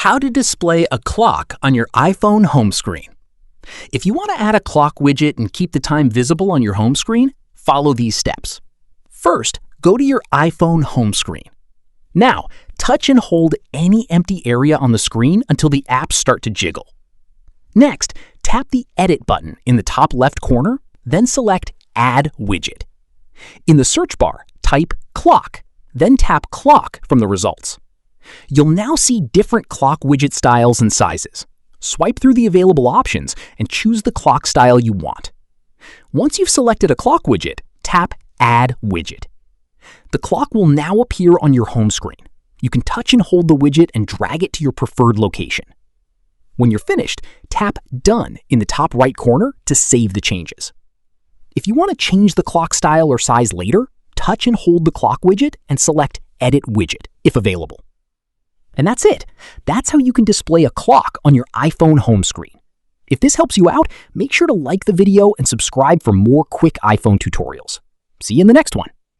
How to display a clock on your iPhone home screen. If you want to add a clock widget and keep the time visible on your home screen, follow these steps. First, go to your iPhone home screen. Now, touch and hold any empty area on the screen until the apps start to jiggle. Next, tap the Edit button in the top left corner, then select Add Widget. In the search bar, type Clock, then tap Clock from the results. You'll now see different clock widget styles and sizes. Swipe through the available options and choose the clock style you want. Once you've selected a clock widget, tap Add Widget. The clock will now appear on your home screen. You can touch and hold the widget and drag it to your preferred location. When you're finished, tap Done in the top right corner to save the changes. If you want to change the clock style or size later, touch and hold the clock widget and select Edit Widget, if available. And that's it. That's how you can display a clock on your iPhone home screen. If this helps you out, make sure to like the video and subscribe for more quick iPhone tutorials. See you in the next one.